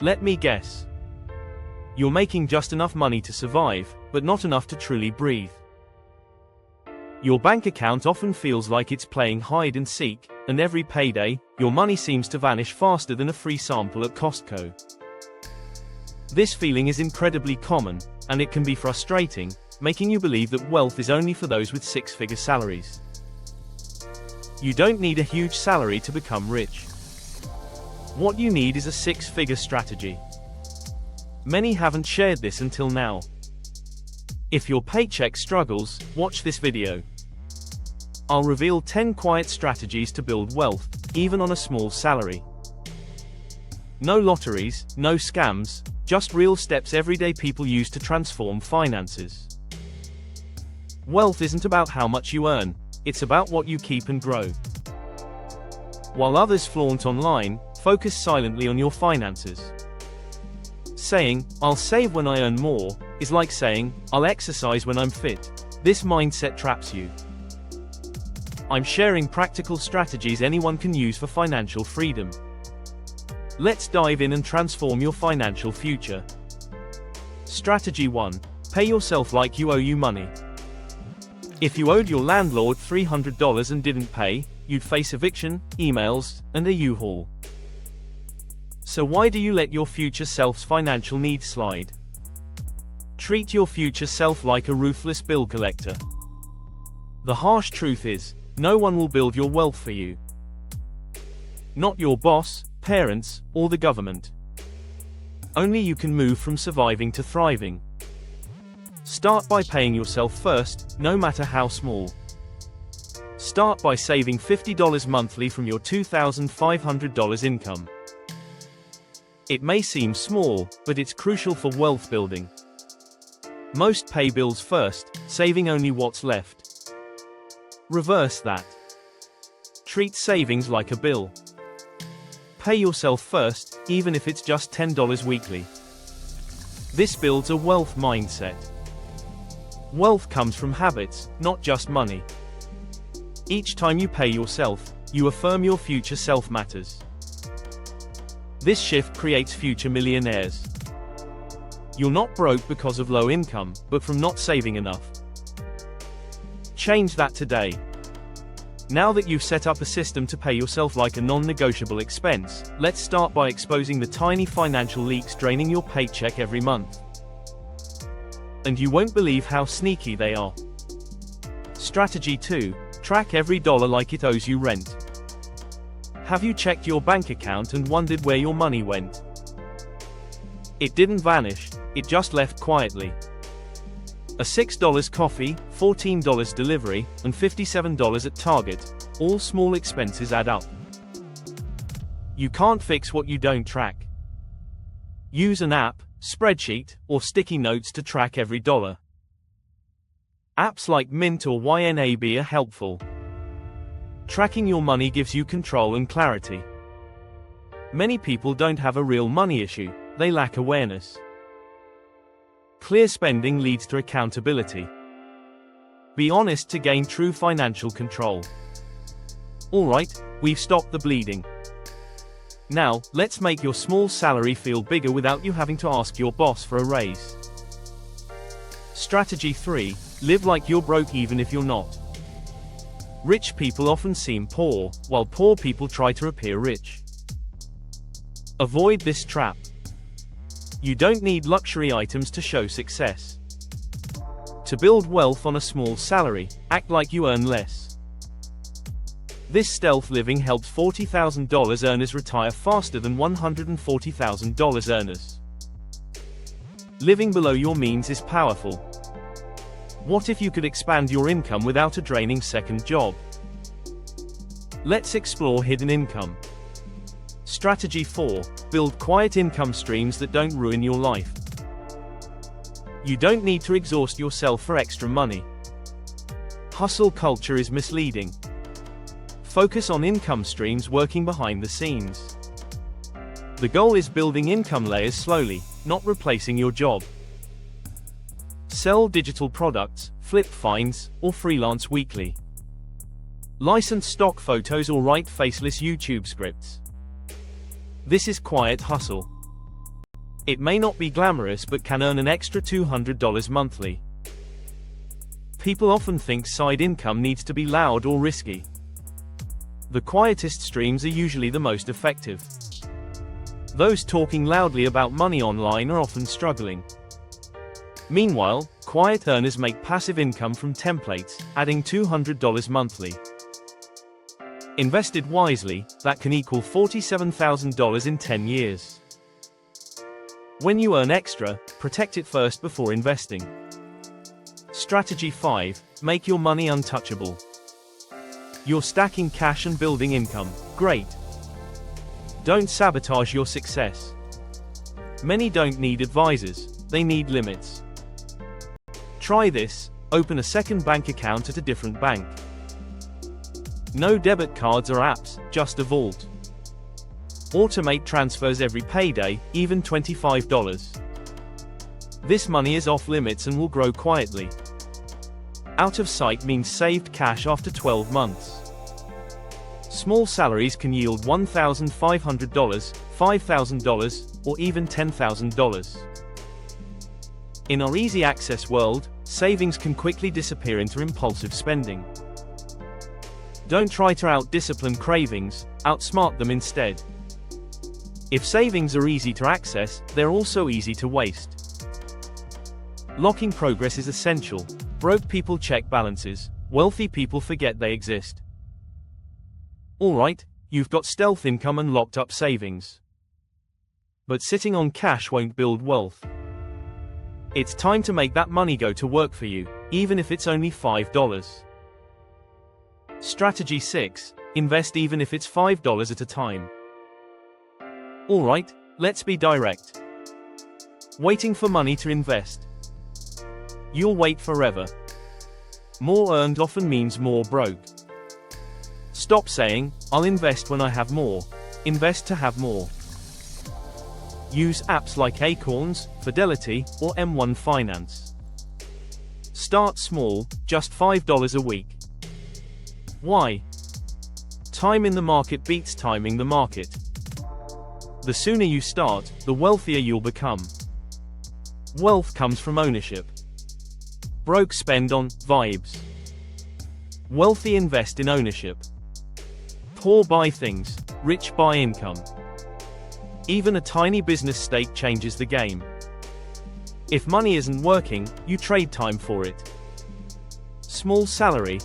Let me guess. You're making just enough money to survive, but not enough to truly breathe. Your bank account often feels like it's playing hide and seek, and every payday, your money seems to vanish faster than a free sample at Costco. This feeling is incredibly common, and it can be frustrating, making you believe that wealth is only for those with six-figure salaries. You don't need a huge salary to become rich. What you need is a six-figure strategy. Many haven't shared this until now. If your paycheck struggles, watch this video. I'll reveal 10 quiet strategies to build wealth, even on a small salary. No lotteries, no scams, just real steps everyday people use to transform finances. Wealth isn't about how much you earn, it's about what you keep and grow. While others flaunt online, focus silently on your finances. Saying, "I'll save when I earn more," is like saying, "I'll exercise when I'm fit." This mindset traps you. I'm sharing practical strategies anyone can use for financial freedom. Let's dive in and transform your financial future. Strategy 1. Pay yourself like you owe you money. If you owed your landlord $300 and didn't pay, you'd face eviction, emails, and a U-Haul. So why do you let your future self's financial needs slide? Treat your future self like a ruthless bill collector. The harsh truth is, no one will build your wealth for you. Not your boss, parents, or the government. Only you can move from surviving to thriving. Start by paying yourself first, no matter how small. Start by saving $50 monthly from your $2,500 income. It may seem small, but it's crucial for wealth building. Most pay bills first, saving only what's left. Reverse that. Treat savings like a bill. Pay yourself first, even if it's just $10 weekly. This builds a wealth mindset. Wealth comes from habits, not just money. Each time you pay yourself, you affirm your future self matters. This shift creates future millionaires. You're not broke because of low income, but from not saving enough. Change that today. Now that you've set up a system to pay yourself like a non-negotiable expense, let's start by exposing the tiny financial leaks draining your paycheck every month. And you won't believe how sneaky they are. Strategy 2. Track every dollar like it owes you rent. Have you checked your bank account and wondered where your money went? It didn't vanish, it just left quietly. A $6 coffee, $14 delivery, and $57 at Target, all small expenses add up. You can't fix what you don't track. Use an app, spreadsheet, or sticky notes to track every dollar. Apps like Mint or YNAB are helpful. Tracking your money gives you control and clarity. Many people don't have a real money issue, they lack awareness. Clear spending leads to accountability. Be honest to gain true financial control. Alright, we've stopped the bleeding. Now, let's make your small salary feel bigger without you having to ask your boss for a raise. Strategy 3. Live like you're broke even if you're not. Rich people often seem poor, while poor people try to appear rich. Avoid this trap. You don't need luxury items to show success. To build wealth on a small salary, act like you earn less. This stealth living helps $40,000 earners retire faster than $140,000 earners. Living below your means is powerful. What if you could expand your income without a draining second job? Let's explore hidden income. Strategy 4. Build quiet income streams that don't ruin your life. You don't need to exhaust yourself for extra money. Hustle culture is misleading. Focus on income streams working behind the scenes. The goal is building income layers slowly, not replacing your job. Sell digital products, flip finds, or freelance weekly. License stock photos or write faceless YouTube scripts. This is quiet hustle. It may not be glamorous but can earn an extra $200 monthly. People often think side income needs to be loud or risky. The quietest streams are usually the most effective. Those talking loudly about money online are often struggling. Meanwhile, quiet earners make passive income from templates, adding $200 monthly. Invested wisely, that can equal $47,000 in 10 years. When you earn extra, protect it first before investing. Strategy 5. Make your money untouchable. You're stacking cash and building income. Great. Don't sabotage your success. Many don't need advisors, they need limits. Try this: open a second bank account at a different bank. No debit cards or apps, just a vault. Automate transfers every payday, even $25. This money is off limits and will grow quietly. Out of sight means saved cash after 12 months. Small salaries can yield $1,500, $5,000, or even $10,000. In our easy access world, savings can quickly disappear into impulsive spending. Don't try to out-discipline cravings, outsmart them instead. If savings are easy to access, they're also easy to waste. Locking progress is essential. Broke people check balances, wealthy people forget they exist. Alright, you've got stealth income and locked up savings. But sitting on cash won't build wealth. It's time to make that money go to work for you, even if it's only $5. Strategy 6. Invest even if it's $5 at a time. Alright, let's be direct. Waiting for money to invest. You'll wait forever. More earned often means more broke. Stop saying, "I'll invest when I have more." Invest to have more. Use apps like Acorns, Fidelity, or M1 Finance. Start small, just $5 a week. Why? Time in the market beats timing the market. The sooner you start, the wealthier you'll become. Wealth comes from ownership. Broke spend on vibes. Wealthy invest in ownership. Poor buy things, rich buy income. Even a tiny business stake changes the game. If money isn't working, you trade time for it. Small salary?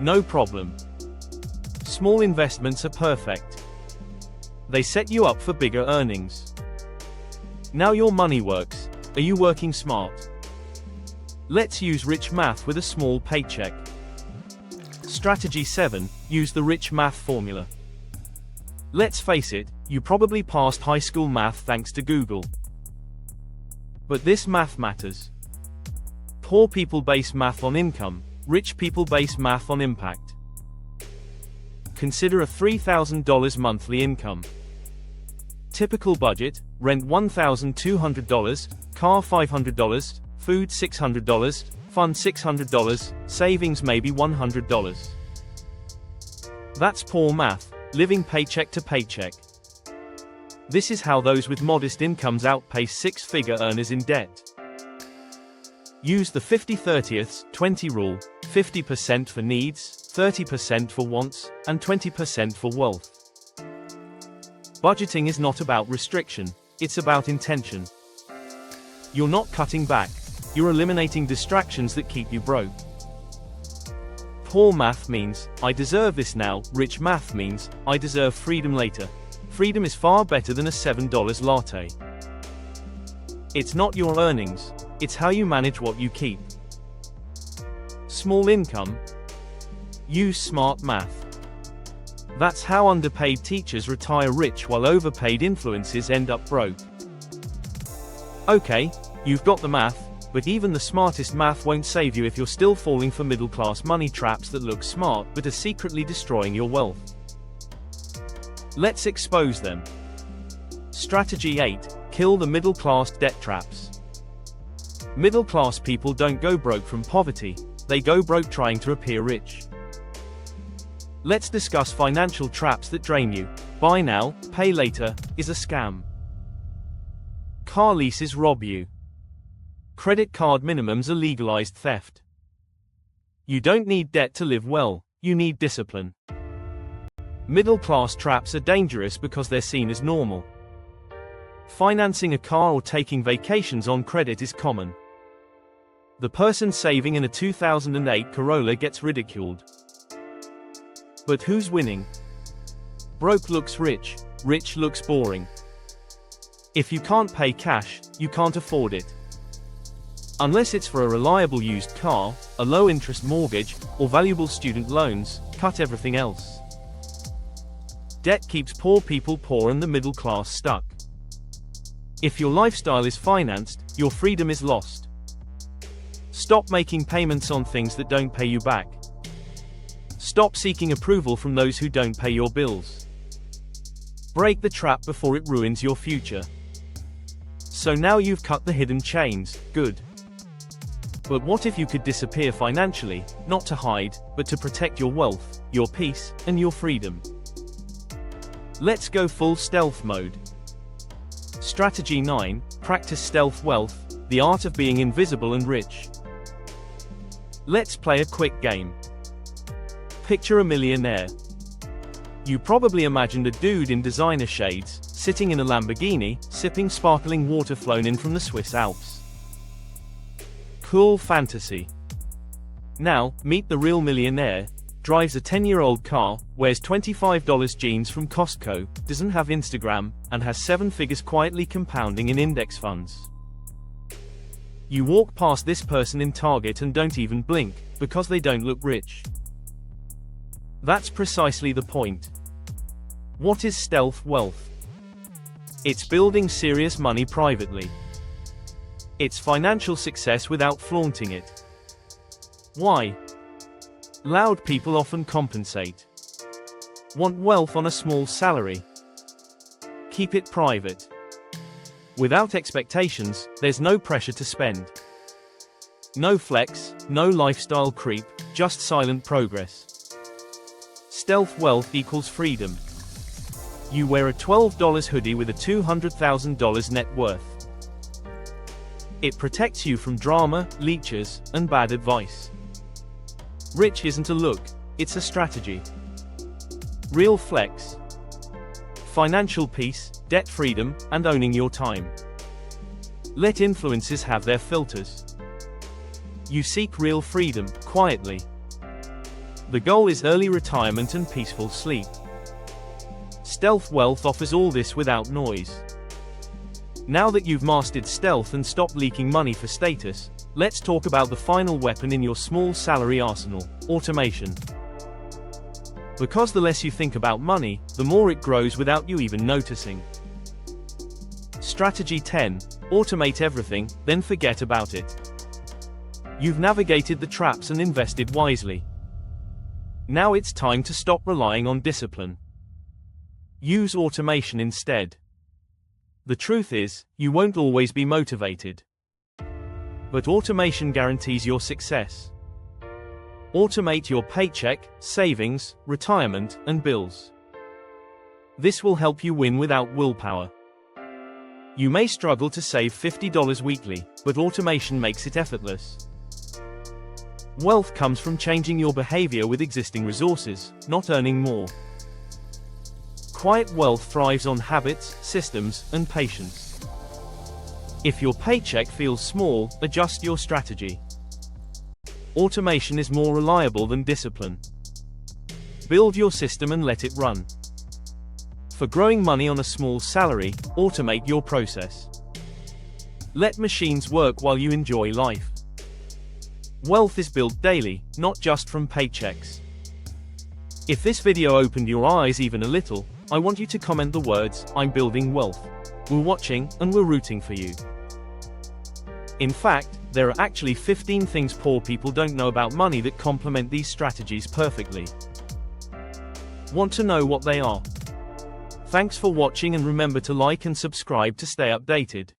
No problem. Small investments are perfect. They set you up for bigger earnings. Now your money works. Are you working smart? Let's use rich math with a small paycheck. Strategy 7. Use the rich math formula. Let's face it, you probably passed high school math thanks to Google. But this math matters. Poor people base math on income, rich people base math on impact. Consider a $3,000 monthly income. Typical budget: rent $1,200, car $500, food $600, fund $600, savings maybe $100. That's poor math, living paycheck to paycheck. This is how those with modest incomes outpace six-figure earners in debt. Use the 50-30-20 rule: 50% for needs, 30% for wants, and 20% for wealth. Budgeting is not about restriction, it's about intention. You're not cutting back, you're eliminating distractions that keep you broke. Poor math means, "I deserve this now." Rich math means, "I deserve freedom later." Freedom is far better than a $7 latte. It's not your earnings, it's how you manage what you keep. Small income? Use smart math. That's how underpaid teachers retire rich while overpaid influencers end up broke. Okay, you've got the math, but even the smartest math won't save you if you're still falling for middle-class money traps that look smart but are secretly destroying your wealth. Let's expose them. Strategy 8. Kill the middle-class debt traps. Middle-class people don't go broke from poverty, they go broke trying to appear rich. Let's discuss financial traps that drain you. Buy now, pay later is a scam. Car leases rob you. Credit card minimums are legalized theft. You don't need debt to live well, you need discipline. Middle-class traps are dangerous because they're seen as normal. Financing a car or taking vacations on credit is common. The person saving in a 2008 Corolla gets ridiculed. But who's winning? Broke looks rich, rich looks boring. If you can't pay cash, you can't afford it. Unless it's for a reliable used car, a low-interest mortgage, or valuable student loans, cut everything else. Debt keeps poor people poor and the middle class stuck. If your lifestyle is financed, your freedom is lost. Stop making payments on things that don't pay you back. Stop seeking approval from those who don't pay your bills. Break the trap before it ruins your future. So now you've cut the hidden chains, good. But what if you could disappear financially, not to hide, but to protect your wealth, your peace, and your freedom? Let's go full stealth mode. Strategy 9, practice stealth wealth, the art of being invisible and rich. Let's play a quick game. Picture a millionaire. You probably imagined a dude in designer shades, sitting in a Lamborghini, sipping sparkling water flown in from the Swiss Alps. Cool fantasy. Now, meet the real millionaire. Drives a 10-year-old car, wears $25 jeans from Costco, doesn't have Instagram, and has 7 figures quietly compounding in index funds. You walk past this person in Target and don't even blink, because they don't look rich. That's precisely the point. What is stealth wealth? It's building serious money privately. It's financial success without flaunting it. Why? Loud people often compensate. Want wealth on a small salary? Keep it private. Without expectations, there's no pressure to spend. No flex, no lifestyle creep, just silent progress. Stealth wealth equals freedom. You wear a $12 hoodie with a $200,000 net worth. It protects you from drama, leeches, and bad advice. Rich isn't a look, it's a strategy. Real flex. Financial peace, debt freedom, and owning your time. Let influences have their filters. You seek real freedom, quietly. The goal is early retirement and peaceful sleep. Stealth wealth offers all this without noise. Now that you've mastered stealth and stopped leaking money for status, let's talk about the final weapon in your small salary arsenal, automation. Because the less you think about money, the more it grows without you even noticing. Strategy 10. Automate everything, then forget about it. You've navigated the traps and invested wisely. Now it's time to stop relying on discipline. Use automation instead. The truth is, you won't always be motivated. But automation guarantees your success. Automate your paycheck, savings, retirement, and bills. This will help you win without willpower. You may struggle to save $50 weekly, but automation makes it effortless. Wealth comes from changing your behavior with existing resources, not earning more. Quiet wealth thrives on habits, systems, and patience. If your paycheck feels small, adjust your strategy. Automation is more reliable than discipline. Build your system and let it run. For growing money on a small salary, automate your process. Let machines work while you enjoy life. Wealth is built daily, not just from paychecks. If this video opened your eyes even a little, I want you to comment the words, "I'm building wealth." We're watching, and we're rooting for you. In fact, there are actually 15 things poor people don't know about money that complement these strategies perfectly. Want to know what they are? Thanks for watching, and remember to like and subscribe to stay updated.